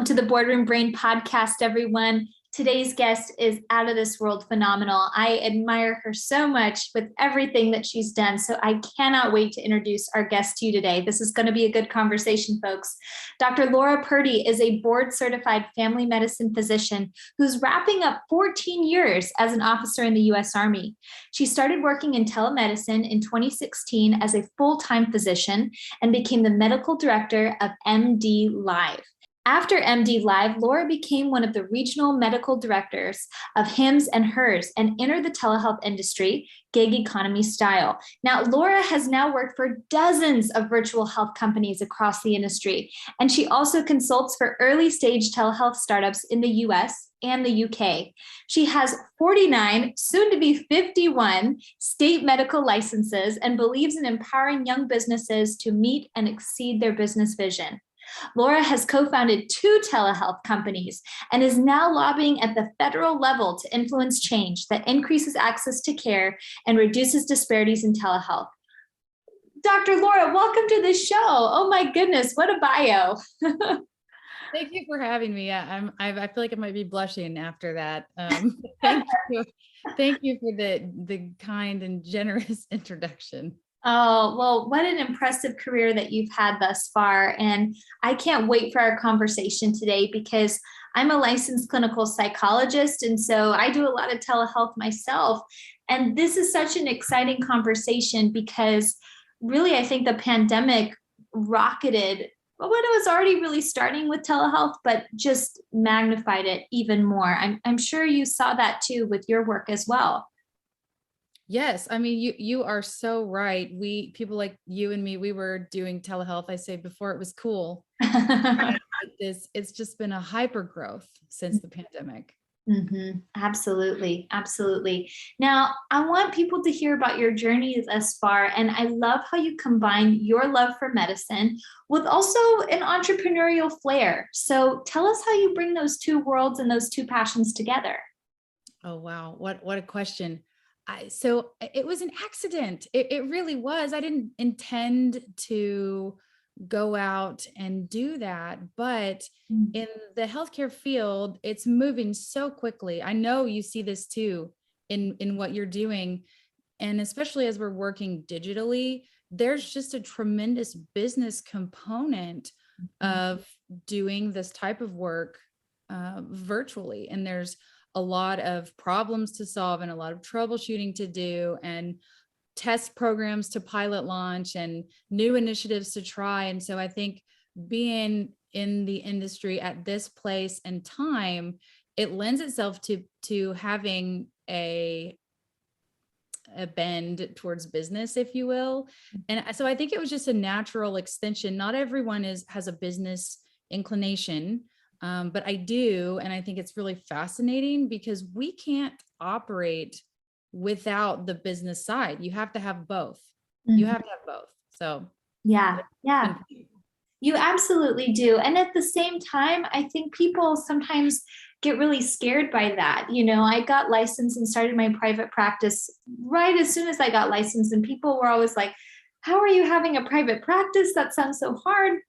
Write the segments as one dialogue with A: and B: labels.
A: to the Boardroom Brain podcast, everyone. Today's guest is out of this world phenomenal. I admire her so much with everything that she's done. So I cannot wait to introduce our guest to you today. This is going to be a good conversation, folks. Dr. Laura Purdy is a board-certified family medicine physician who's wrapping up 14 years as an officer in the U.S. Army. She started working in telemedicine in 2016 as a full-time physician and became the medical director of MD Live. After MD Live, Laura became one of the regional medical directors of Hims and Hers and entered the telehealth industry, gig economy style. Now, Laura has now worked for dozens of virtual health companies across the industry, and she also consults for early stage telehealth startups in the US and the UK. She has 49, soon to be 51 state medical licenses and believes in empowering young businesses to meet and exceed their business vision. Laura has co-founded 2 telehealth companies and is now lobbying at the federal level to influence change that increases access to care and reduces disparities in telehealth. Dr. Laura, welcome to the show. Oh my goodness, what a bio.
B: Thank you for having me. I feel like I might be blushing after that. Thank you. Thank you for the kind and generous introduction.
A: Oh, well, what an impressive career that you've had thus far. And I can't wait for our conversation today because I'm a licensed clinical psychologist. And so I do a lot of telehealth myself. And this is such an exciting conversation because really, I think the pandemic rocketed what it was already really starting with telehealth, but just magnified it even more. I'm sure you saw that too with your work as well.
B: Yes. I mean, you are so right. People like you and me, we were doing telehealth, I say, before it was cool. It's just been a hyper growth since the pandemic.
A: Mm-hmm. Absolutely. Absolutely. Now, I want people to hear about your journey thus far. And I love how you combine your love for medicine with also an entrepreneurial flair. So tell us how you bring those 2 worlds and those 2 passions together.
B: Oh, wow. What a question. So it was an accident. It really was. I didn't intend to go out and do that, but in the healthcare field, it's moving so quickly. I know you see this too in what you're doing. And especially as we're working digitally, there's just a tremendous business component of doing this type of work virtually. And there's a lot of problems to solve and a lot of troubleshooting to do and test programs to pilot launch and new initiatives to try. And so I think being in the industry at this place and time, it lends itself to having a bend towards business, if you will. And so I think it was just a natural extension. Not everyone has a business inclination. But I do. And I think it's really fascinating because we can't operate without the business side. You have to have both. Mm-hmm. You have to have both. So
A: yeah. You absolutely do. And at the same time, I think people sometimes get really scared by that. You know, I got licensed and started my private practice right as soon as I got licensed. And people were always like, how are you having a private practice? That sounds so hard.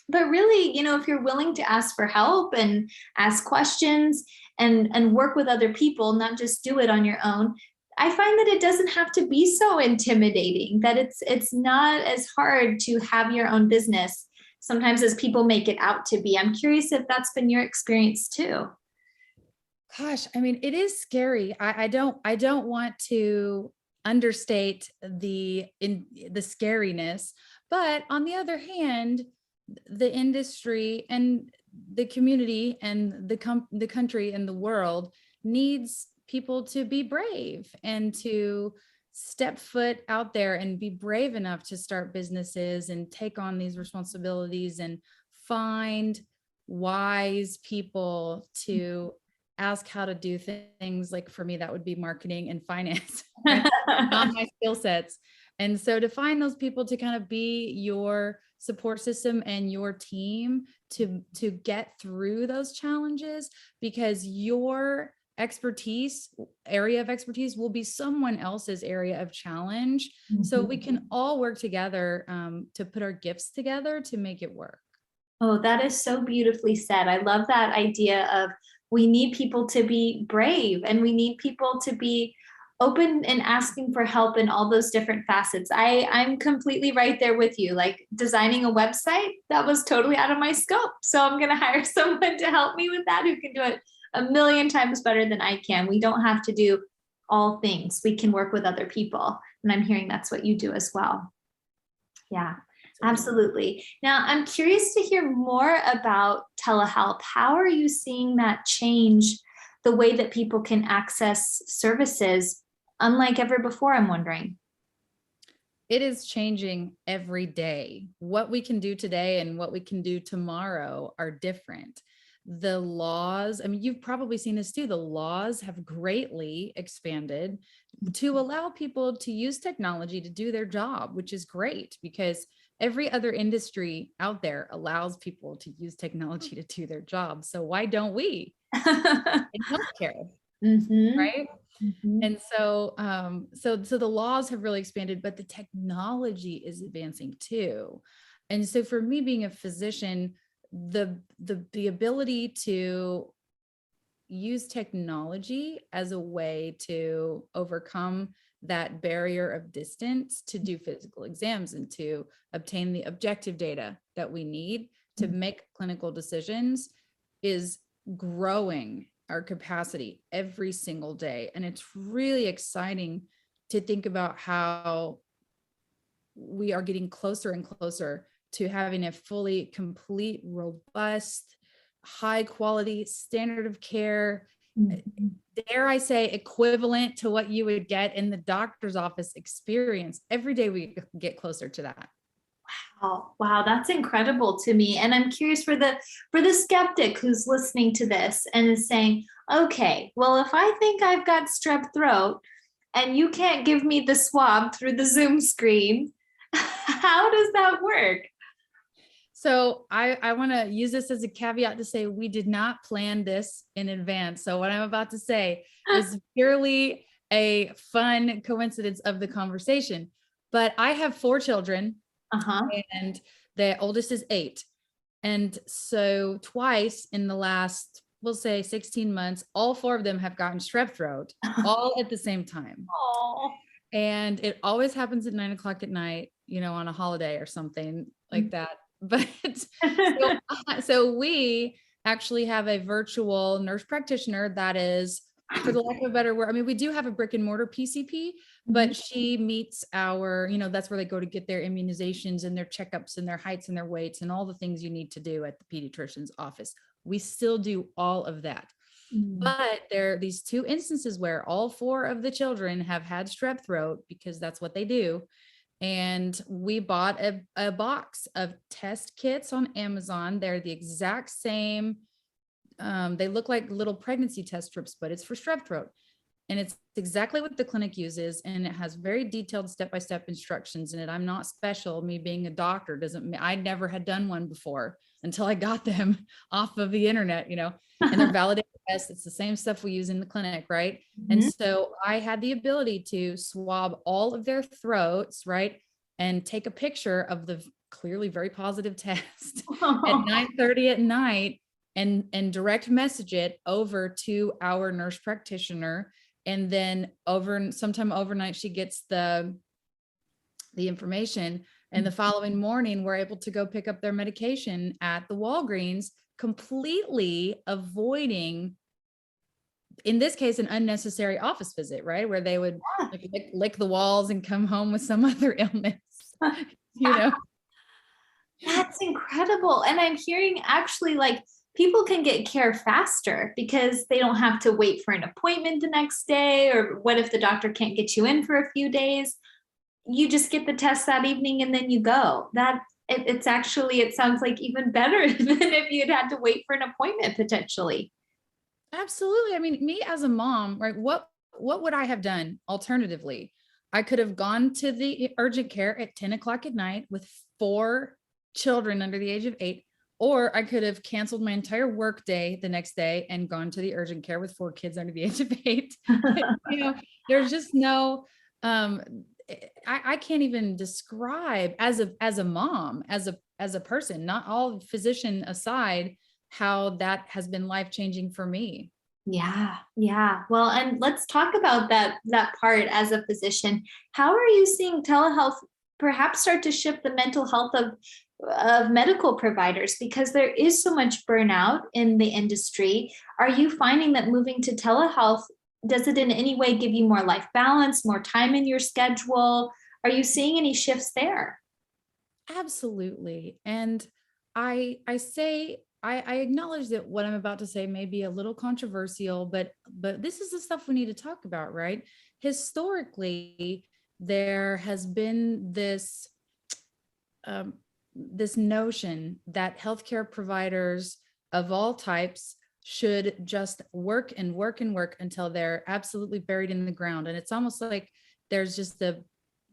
A: But really, you know, if you're willing to ask for help and ask questions and work with other people, not just do it on your own, I find that it doesn't have to be so intimidating, that it's not as hard to have your own business sometimes as people make it out to be. I'm curious if that's been your experience too.
B: Gosh, I mean, it is scary. I don't want to understate the scariness, but on the other hand, the industry and the community and the country and the world needs people to be brave and to step foot out there and be brave enough to start businesses and take on these responsibilities and find wise people to ask how to do things. Like for me, that would be marketing and finance, not my skill sets. And so to find those people to kind of be your support system and your team to get through those challenges, because your area of expertise will be someone else's area of challenge. Mm-hmm. So we can all work together to put our gifts together to make it work.
A: Oh, that is so beautifully said. I love that idea of we need people to be brave and we need people to be open and asking for help in all those different facets. I'm completely right there with you. Like designing a website, that was totally out of my scope. So I'm going to hire someone to help me with that who can do it a million times better than I can. We don't have to do all things. We can work with other people. And I'm hearing that's what you do as well. Yeah, absolutely. Now, I'm curious to hear more about telehealth. How are you seeing that change the way that people can access services, unlike ever before? I'm wondering.
B: It is changing every day. What we can do today and what we can do tomorrow are different. The laws, I mean, you've probably seen this too. The laws have greatly expanded to allow people to use technology to do their job, which is great because every other industry out there allows people to use technology to do their job. So why don't we in healthcare,
A: Mm-hmm.
B: right?
A: Mm-hmm.
B: And so, so the laws have really expanded, but the technology is advancing too. And so for me being a physician, the ability to use technology as a way to overcome that barrier of distance to do physical exams and to obtain the objective data that we need to make clinical decisions is growing our capacity every single day. And it's really exciting to think about how we are getting closer and closer to having a fully complete, robust, high quality standard of care,
A: Mm-hmm.
B: dare I say, equivalent to what you would get in the doctor's office experience. Every day we get closer to that.
A: Oh, wow, that's incredible to me. And I'm curious for the skeptic who's listening to this and is saying, okay, well, if I think I've got strep throat and you can't give me the swab through the Zoom screen, how does that work?
B: So I want to use this as a caveat to say we did not plan this in advance. So what I'm about to say is purely a fun coincidence of the conversation. But I have 4 children
A: Uh-huh.
B: and the oldest is 8. And so twice in the last, we'll say 16 months, all 4 of them have gotten strep throat all at the same time.
A: Oh.
B: And it always happens at 9 o'clock at night, on a holiday or something like that. But so we actually have a virtual nurse practitioner that is, for the lack of a better word, I mean, we do have a brick and mortar PCP, but she meets our, that's where they go to get their immunizations and their checkups and their heights and their weights and all the things you need to do at the pediatrician's office. We still do all of that. But there are these 2 instances where all 4 of the children have had strep throat because that's what they do. And we bought a box of test kits on Amazon. They're the exact same. They look like little pregnancy test strips, but it's for strep throat. And it's exactly what the clinic uses. And it has very detailed step-by-step instructions in it. I'm not special. Me being a doctor I never had done one before until I got them off of the internet, and they're validated tests. It's the same stuff we use in the clinic, right? And so I had the ability to swab all of their throats, right? And take a picture of the clearly very positive test at 9:30 at night and direct message it over to our nurse practitioner. And then sometime overnight, she gets the information. And the following morning, we're able to go pick up their medication at the Walgreens, completely avoiding, in this case, an unnecessary office visit, right? Where they would lick the walls and come home with some other illness,
A: That's incredible. And I'm hearing actually like people can get care faster because they don't have to wait for an appointment the next day. Or what if the doctor can't get you in for a few days? You just get the test that evening and then you go. It's actually, it sounds like even better than if you'd had to wait for an appointment potentially.
B: Absolutely. I mean, me as a mom, right? What would I have done alternatively? I could have gone to the urgent care at 10 o'clock at night with 4 children under the age of 8, or I could have canceled my entire work day the next day and gone to the urgent care with 4 kids under the age of 8. There's just no, I can't even describe as a mom, as as a person, not all physician aside, how that has been life-changing for me.
A: Yeah, yeah. Well, and let's talk about that part as a physician. How are you seeing telehealth perhaps start to shift the mental health of medical providers? Because there is so much burnout in the industry. Are you finding that moving to telehealth, does it in any way give you more life balance, more time in your schedule? Are you seeing any shifts there?
B: Absolutely. And I acknowledge that what I'm about to say may be a little controversial, but this is the stuff we need to talk about, right? Historically, there has been um, this notion that healthcare providers of all types should just work and work and work until they're absolutely buried in the ground. And it's almost like there's just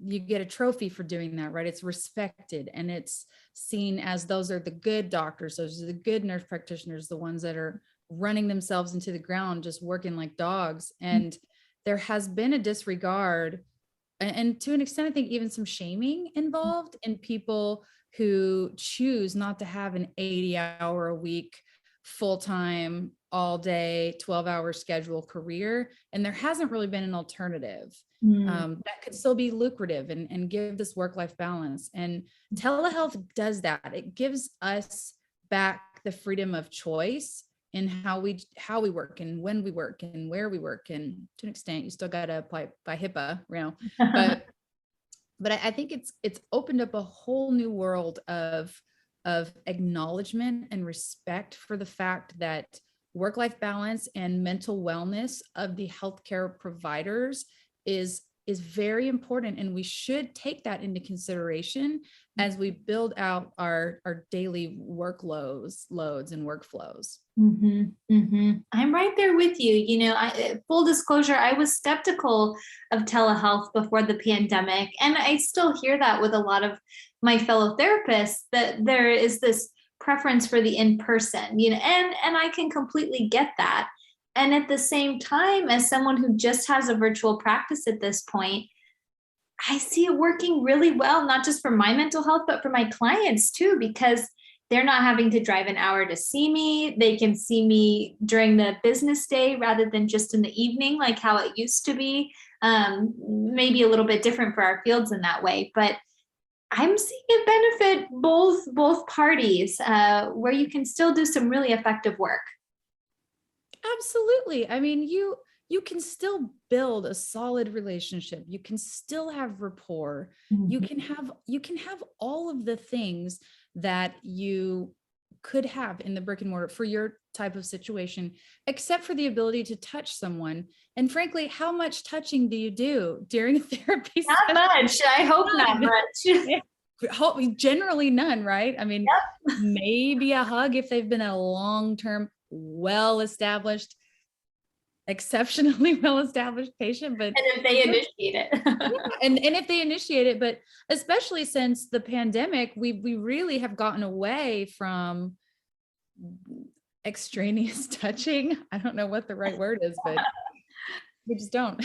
B: you get a trophy for doing that, right? It's respected and it's seen as those are the good doctors, those are the good nurse practitioners, the ones that are running themselves into the ground, just working like dogs. And there has been a disregard and to an extent, I think even some shaming involved in people who choose not to have an 80-hour a week, full-time, all day, 12-hour schedule career. And there hasn't really been an alternative that could still be lucrative and give this work-life balance. And telehealth does that. It gives us back the freedom of choice in how we work and when we work and where we work. And to an extent, you still got to apply by HIPAA, but I think it's opened up a whole new world of acknowledgement and respect for the fact that work-life balance and mental wellness of the healthcare providers is very important, and we should take that into consideration as we build out our daily loads and workflows.
A: I'm right there with you. Full disclosure, I was skeptical of telehealth before the pandemic, and I still hear that with a lot of my fellow therapists that there is this preference for the in-person, and I can completely get that. And at the same time, as someone who just has a virtual practice at this point, I see it working really well, not just for my mental health, but for my clients too, because they're not having to drive an hour to see me. They can see me during the business day rather than just in the evening, like how it used to be. Maybe a little bit different for our fields in that way, but I'm seeing it benefit both parties, where you can still do some really effective work.
B: Absolutely. I mean, you can still build a solid relationship. You can still have rapport. You can have all of the things that you could have in the brick and mortar for your type of situation, except for the ability to touch someone. And frankly, how much touching do you do during a therapy
A: Not
B: session?
A: much. I hope not much.
B: Generally none, right? I mean,
A: Yep.
B: maybe a hug if they've been a long-term, well-established, exceptionally well-established patient, but
A: And if they initiate it.
B: and if they initiate it, but especially since the pandemic, we really have gotten away from extraneous touching. I don't know what the right word is, but we just don't.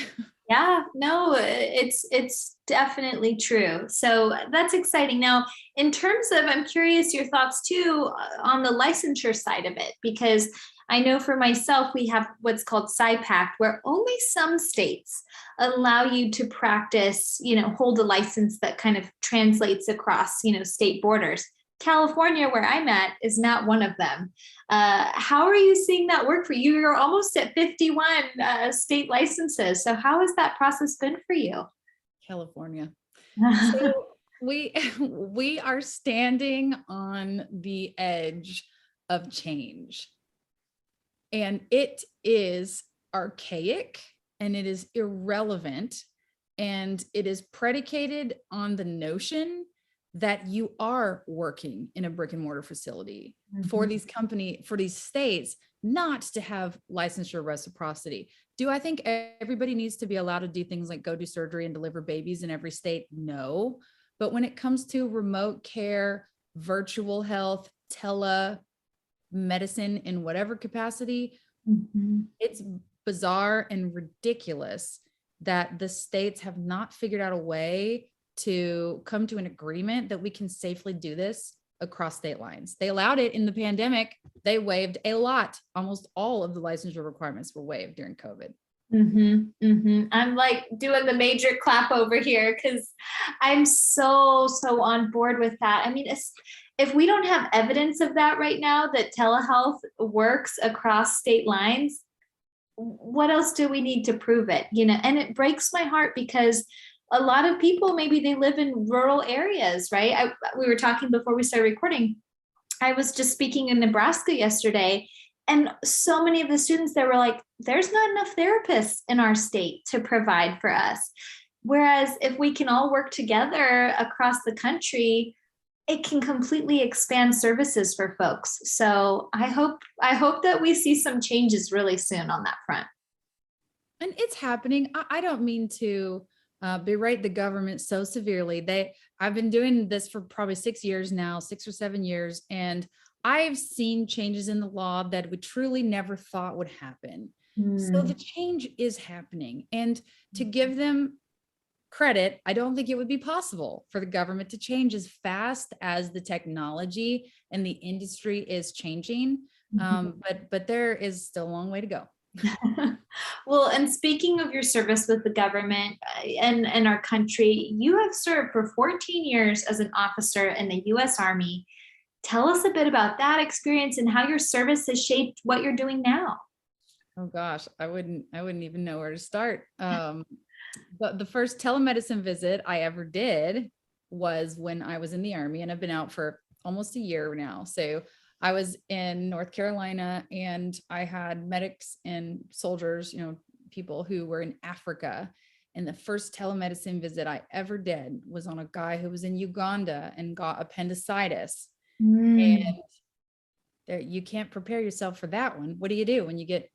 A: Yeah, no, it's definitely true. So that's exciting. Now, in terms of, I'm curious your thoughts too on the licensure side of it, because I know for myself, we have what's called SIPAC, where only some states allow you to practice, hold a license that kind of translates across, state borders. California, where I'm at, is not one of them. How are you seeing that work for you? You're almost at 51 state licenses. So how has that process been for you?
B: California. So we are standing on the edge of change. And it is archaic and it is irrelevant. And it is predicated on the notion that you are working in a brick and mortar facility for these states not to have licensure reciprocity. Do I think everybody needs to be allowed to do things like go do surgery and deliver babies in every state? No. But when it comes to remote care, virtual health, telemedicine in whatever capacity, it's bizarre and ridiculous that the states have not figured out a way to come to an agreement that we can safely do this across state lines. They allowed it in the pandemic. They waived a lot. Almost all of the licensure requirements were waived during COVID.
A: I'm like doing the major clap over here because I'm so on board with that. I mean, if we don't have evidence of that right now, that telehealth works across state lines, what else do we need to prove it? And it breaks my heart because a lot of people, maybe they live in rural areas, right? We were talking before we started recording. I was just speaking in Nebraska yesterday, and so many of the students there were like, there's not enough therapists in our state to provide for us. Whereas if we can all work together across the country, it can completely expand services for folks. So I hope that we see some changes really soon on that front.
B: And it's happening. I don't mean to berate the government so severely. I've been doing this for probably 6 years now, 6 or 7 years, and I've seen changes in the law that we truly never thought would happen. So the change is happening, and to give them credit, I don't think it would be possible for the government to change as fast as the technology and the industry is changing. But there is still a long way to go.
A: Well, and speaking of your service with the government and our country, you have served for 14 years as an officer in the U.S. Army. Tell us a bit about that experience and how your service has shaped what you're doing now.
B: Oh gosh, I wouldn't even know where to start. But the first telemedicine visit I ever did was when I was in the Army, and I've been out for almost a year now. So I was in North Carolina, and I had medics and soldiers, people who were in Africa. And the first telemedicine visit I ever did was on a guy who was in Uganda and got appendicitis. And there, you can't prepare yourself for that one. What do you do when you get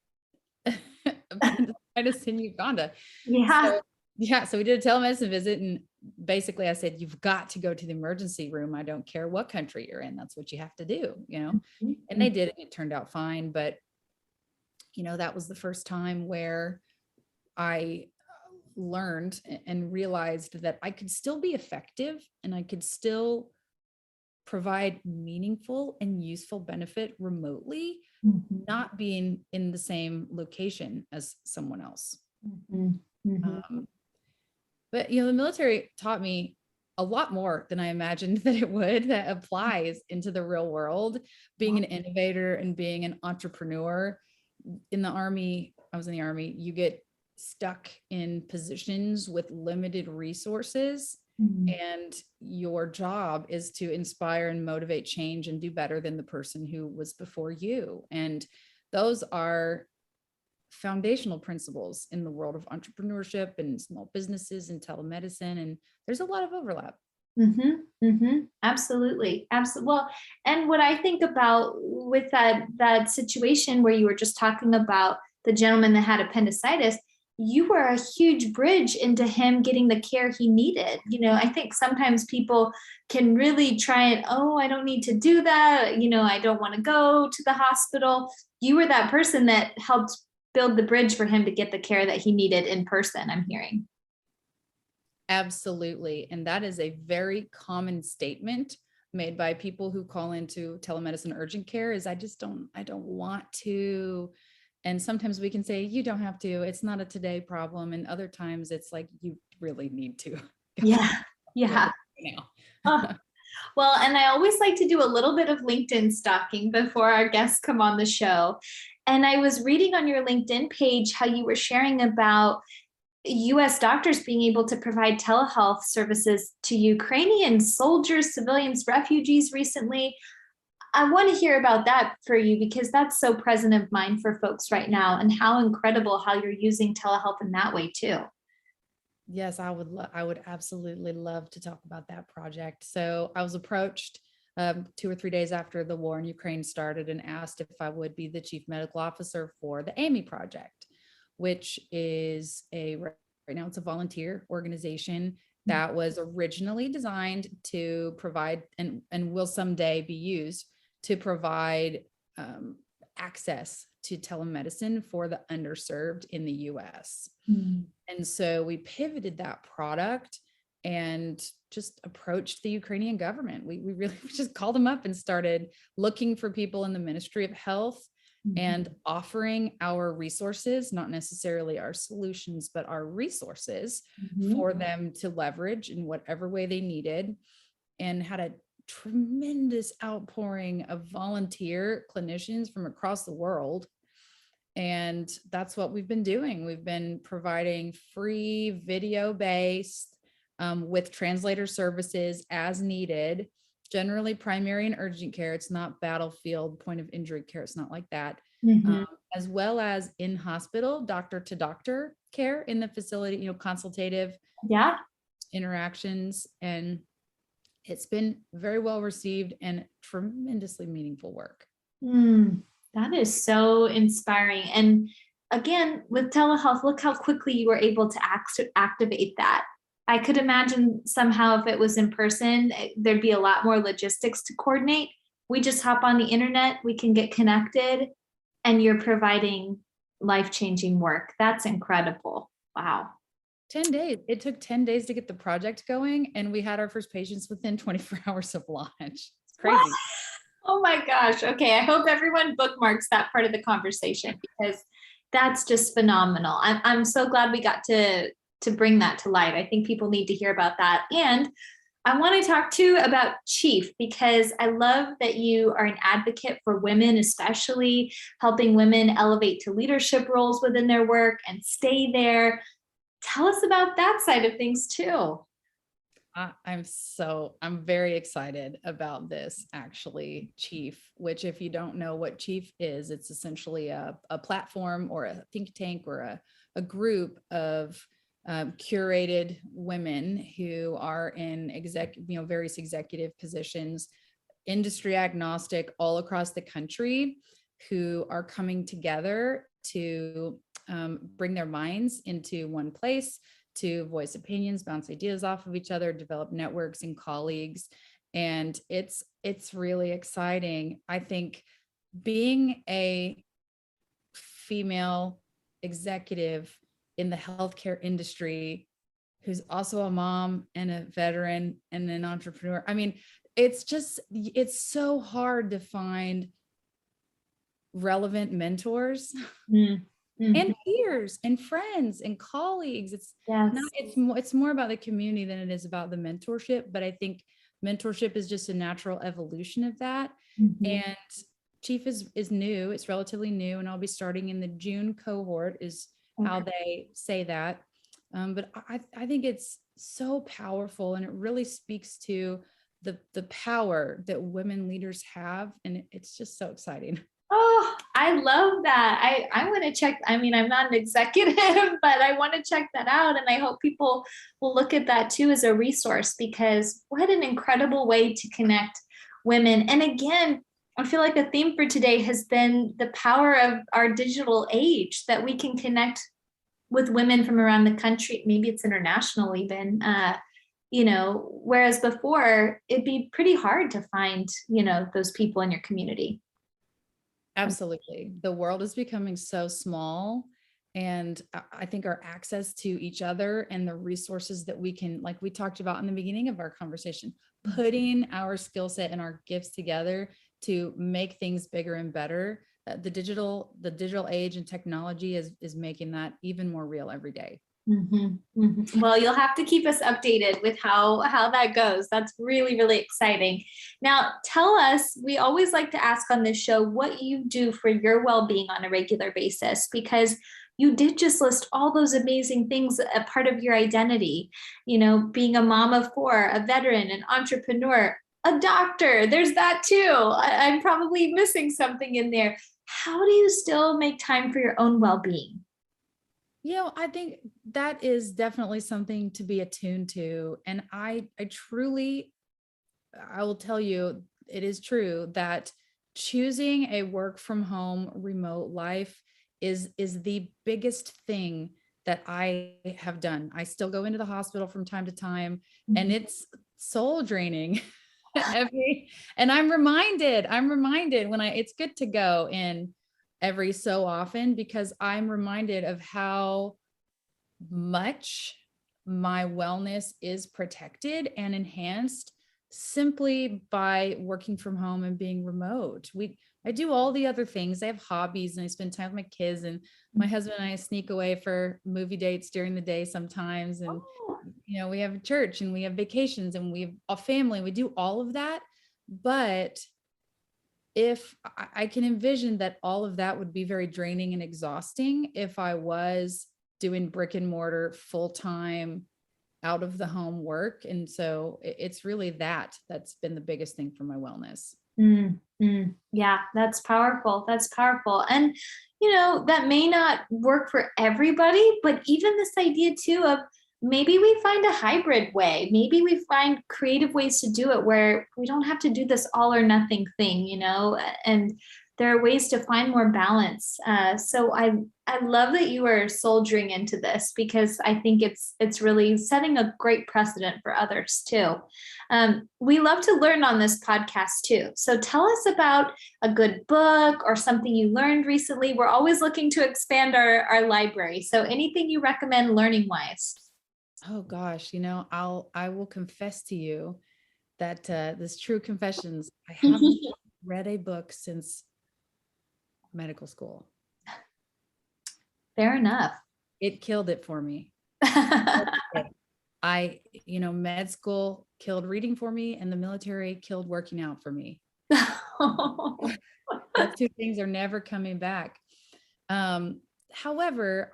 B: appendicitis in Uganda? So we did a telemedicine visit, and basically I said, you've got to go to the emergency room. I don't care what country you're in. That's what you have to do, and they did, and it turned out fine. But, that was the first time where I learned and realized that I could still be effective, and I could still provide meaningful and useful benefit remotely, not being in the same location as someone else. But, the military taught me a lot more than I imagined that it would, that applies into the real world. Being an innovator and being an entrepreneur in the Army, I was in the Army, you get stuck in positions with limited resources. And your job is to inspire and motivate change and do better than the person who was before you. And those are foundational principles in the world of entrepreneurship and small businesses and telemedicine. And there's a lot of overlap.
A: Absolutely. Well, and what I think about with that situation where you were just talking about the gentleman that had appendicitis, you were a huge bridge into him getting the care he needed. I think sometimes people can really try and, I don't need to do that. I don't want to go to the hospital. You were that person that helped build the bridge for him to get the care that he needed in person, I'm hearing.
B: Absolutely. And that is a very common statement made by people who call into telemedicine urgent care is, I don't want to. And sometimes we can say, you don't have to, it's not a today problem. And other times it's like, you really need to.
A: Yeah. Well, and I always like to do a little bit of LinkedIn stalking before our guests come on the show. And I was reading on your LinkedIn page how you were sharing about US doctors being able to provide telehealth services to Ukrainian soldiers, civilians, refugees recently. I want to hear about that for you because that's so present of mind for folks right now, and how incredible how you're using telehealth in that way too.
B: Yes, I would absolutely love to talk about that project. So I was approached 2 or 3 days after the war in Ukraine started and asked if I would be the chief medical officer for the AMI project, which is right now it's a volunteer organization that was originally designed to provide and will someday be used to provide access to telemedicine for the underserved in the US. And so we pivoted that product and just approached the Ukrainian government. We really just called them up and started looking for people in the Ministry of Health and offering our resources, not necessarily our solutions, but our resources for them to leverage in whatever way they needed, and had a tremendous outpouring of volunteer clinicians from across the world. And that's what we've been doing. We've been providing free video-based with translator services as needed, generally primary and urgent care. It's not battlefield point of injury care. It's not like that. As well as in hospital, doctor to doctor care in the facility, consultative interactions. And it's been very well received and tremendously meaningful work.
A: That is so inspiring. And again, with telehealth, look how quickly you were able to activate that. I could imagine somehow if it was in person, there'd be a lot more logistics to coordinate. We just hop on the internet, we can get connected, and you're providing life-changing work. That's incredible. Wow.
B: 10 days. It took 10 days to get the project going, and we had our first patients within 24 hours of launch. It's crazy.
A: What? Oh my gosh. Okay. I hope everyone bookmarks that part of the conversation, because that's just phenomenal. I'm so glad we got to bring that to light. I think people need to hear about that. And I want to talk too about Chief, because I love that you are an advocate for women, especially helping women elevate to leadership roles within their work and stay there. Tell us about that side of things too.
B: I'm very excited about this, actually, Chief, which, if you don't know what Chief is, it's essentially a platform or a think tank or a group of curated women who are in various executive positions, industry agnostic, all across the country, who are coming together to bring their minds into one place, to voice opinions, bounce ideas off of each other, develop networks and colleagues. And it's really exciting. I think being a female executive in the healthcare industry who's also a mom and a veteran and an entrepreneur, I mean, it's so hard to find relevant mentors. And peers and friends and colleagues. It's more about the community than it is about the mentorship. But I think mentorship is just a natural evolution of that. And Chief is new. It's relatively new, and I'll be starting in the June cohort is how they say that. But I think it's so powerful, and it really speaks to the power that women leaders have. And it's just so exciting.
A: Oh, I love that. I want to check. I mean, I'm not an executive, but I want to check that out. And I hope people will look at that too as a resource, because what an incredible way to connect women. And again, I feel like the theme for today has been the power of our digital age, that we can connect with women from around the country. Maybe it's international even, whereas before it'd be pretty hard to find, those people in your community.
B: Absolutely. The world is becoming so small, and I think our access to each other and the resources that we can, like we talked about in the beginning of our conversation, putting our skill set and our gifts together to make things bigger and better. The digital age and technology is making that even more real every day.
A: Well, you'll have to keep us updated with how that goes. That's really, really exciting. Now, tell us, we always like to ask on this show what you do for your well-being on a regular basis, because you did just list all those amazing things, a part of your identity, being a mom of 4, a veteran, an entrepreneur, a doctor. There's that too. I'm probably missing something in there. How do you still make time for your own well-being?
B: I think that is definitely something to be attuned to. And I will tell you, it is true that choosing a work from home remote life is the biggest thing that I have done. I still go into the hospital from time to time, and it's soul draining. And I'm reminded when it's good to go in every so often, because I'm reminded of how much my wellness is protected and enhanced simply by working from home and being remote. I do all the other things. I have hobbies and I spend time with my kids, and my husband and I sneak away for movie dates during the day sometimes. And,
A: Oh,
B: we have church and we have vacations and we have a family. We do all of that. But if I can envision that all of that would be very draining and exhausting if I was doing brick and mortar full-time out of the home work. And so it's really that's been the biggest thing for my wellness.
A: Yeah, that's powerful. That's powerful. And, that may not work for everybody, but even this idea too of maybe we find a hybrid way, maybe we find creative ways to do it where we don't have to do this all or nothing thing, and there are ways to find more balance. So I love that you are soldiering into this, because I think it's really setting a great precedent for others too. We love to learn on this podcast too. So tell us about a good book or something you learned recently. We're always looking to expand our library. So anything you recommend learning wise?
B: Oh gosh, I will confess to you that this true confessions, I haven't read a book since medical school.
A: Fair enough.
B: It killed it for me. Med school killed reading for me, and the military killed working out for me. Those two things are never coming back. However,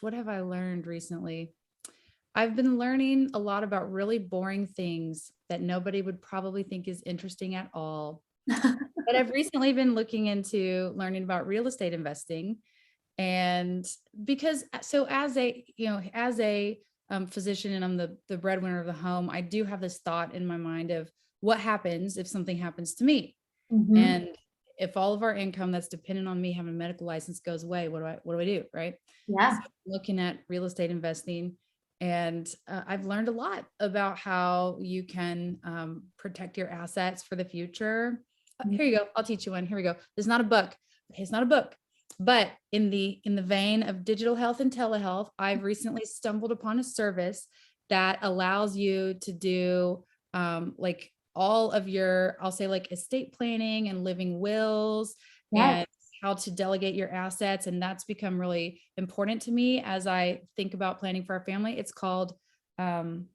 B: what have I learned recently? I've been learning a lot about really boring things that nobody would probably think is interesting at all. But I've recently been looking into learning about real estate investing. And because, so as a physician, and I'm the breadwinner of the home, I do have this thought in my mind of what happens if something happens to me.
A: Mhm.
B: And if all of our income that's dependent on me having a medical license goes away, what do I do? Right.
A: Yeah.
B: So looking at real estate investing, and I've learned a lot about how you can protect your assets for the future. Here you go. I'll teach you one. Here we go. It's not a book. Okay, it's not a book, but in the vein of digital health and telehealth, I've recently stumbled upon a service that allows you to do like all of your, I'll say like estate planning and living wills,
A: Yeah.
B: and how to delegate your assets. And that's become really important to me as I think about planning for our family. It's called, and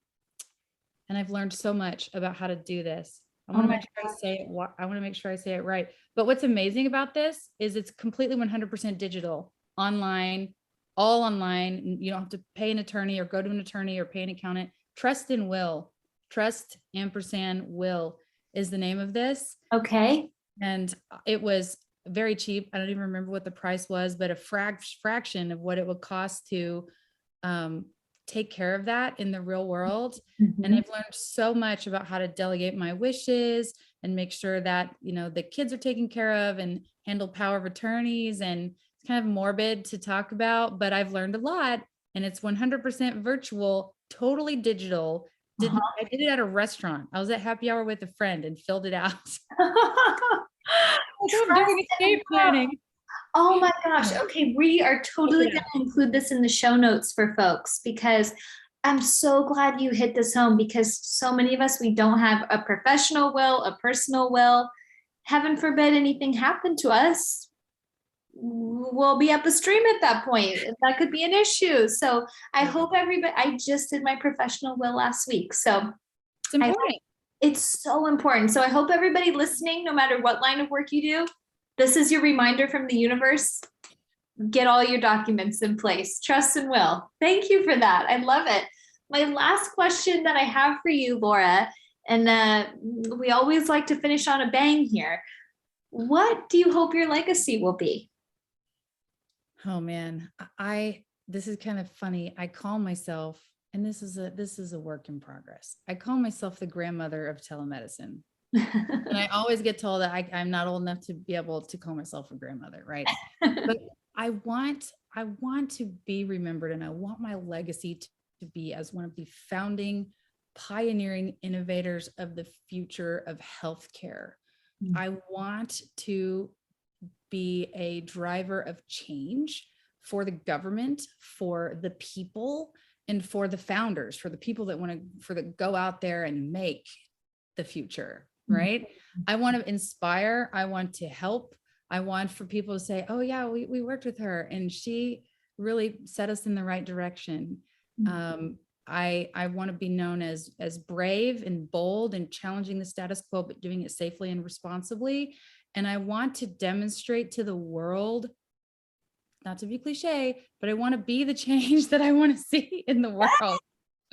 B: I've learned so much about how to do this. I want to make sure I say it. I want to make sure I say it right. But what's amazing about this is it's completely 100% digital, online, all online. You don't have to pay an attorney or go to an attorney or pay an accountant. Trust and Will, Trust ampersand Will is the name of this.
A: Okay.
B: And it was very cheap. I don't even remember what the price was, but a fraction of what it would cost to take care of that in the real world.
A: Mhm.
B: And I've learned so much about how to delegate my wishes and make sure that, the kids are taken care of, and handle power of attorneys. And it's kind of morbid to talk about, but I've learned a lot, and it's 100% virtual, totally digital. I did it at a restaurant. I was at happy hour with a friend and filled it out. During estate planning.
A: Oh my gosh. Okay. We are totally going to include this in the show notes for folks, because I'm so glad you hit this home, because so many of us, we don't have a professional will, a personal will. Heaven forbid anything happened to us, we'll be up the stream at that point. That could be an issue. So I hope I just did my professional will last week. So
B: it's important.
A: It's so important. So I hope everybody listening, no matter what line of work you do, this is your reminder from the universe. Get all your documents in place. Trust and will. Thank you for that. I love it. My last question that I have for you, Laura, and we always like to finish on a bang here. What do you hope your legacy will be?
B: Oh man, this is kind of funny. I call myself, and this is a work in progress. I call myself the grandmother of telemedicine. And I always get told that I'm not old enough to be able to call myself a grandmother, right? But I want to be remembered, and I want my legacy to be as one of the founding, pioneering innovators of the future of healthcare. I want to be a driver of change for the government, for the people, and for the founders, for the people that want to go out there and make the future, right? I want to inspire. I want to help. I want for people to say, oh yeah, we worked with her and she really set us in the right direction. I want to be known as brave and bold and challenging the status quo, but doing it safely and responsibly. And I want to demonstrate to the world, not to be cliche, but I want to be the change that I want to see in the world.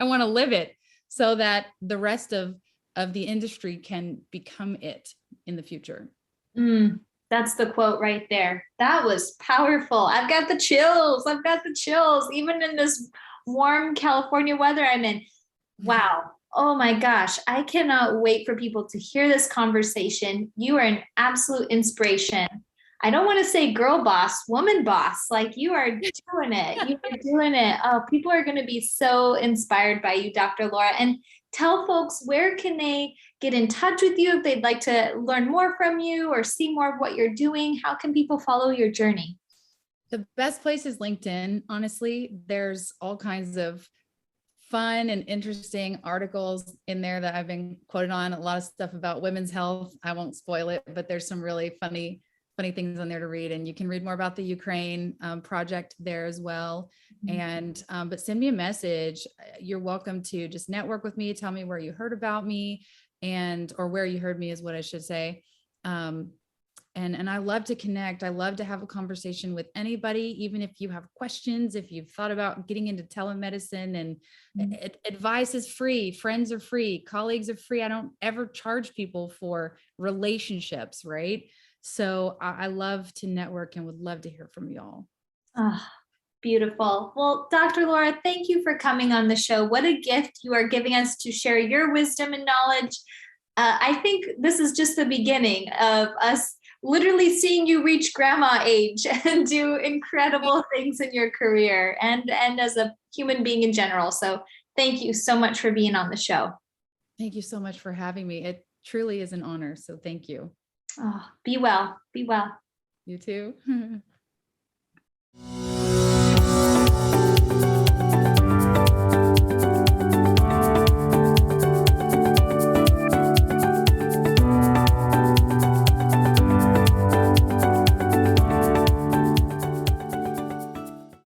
B: I want to live it so that the rest of the industry can become it in the future.
A: That's the quote right there. That was powerful. I've got the chills. Even in this warm California weather I'm in. Wow. Oh my gosh. I cannot wait for people to hear this conversation. You are an absolute inspiration. I don't want to say girl boss, woman boss. Like you are doing it. You are doing it. Oh, people are going to be so inspired by you, Dr. Laura. And tell folks, where can they get in touch with you if they'd like to learn more from you or see more of what you're doing? How can people follow your journey?
B: The best place is LinkedIn. Honestly, there's all kinds of fun and interesting articles in there that I've been quoted on, a lot of stuff about women's health. I won't spoil it, but there's some really funny things on there to read. And you can read more about the Ukraine project there as well. And, but send me a message. You're welcome to just network with me. Tell me where you heard about me or where you heard me is what I should say. And I love to connect. I love to have a conversation with anybody, even if you have questions, if you've thought about getting into telemedicine, and advice is free. Friends are free. Colleagues are free. I don't ever charge people for relationships, right? So I love to network and would love to hear from y'all.
A: Oh, beautiful. Well, Dr. Laura, thank you for coming on the show. What a gift you are giving us to share your wisdom and knowledge. I think this is just the beginning of us literally seeing you reach grandma age and do incredible things in your career and as a human being in general. So thank you so much for being on the show.
B: Thank you so much for having me. It truly is an honor. So thank you.
A: Oh, be well. Be well.
B: You too.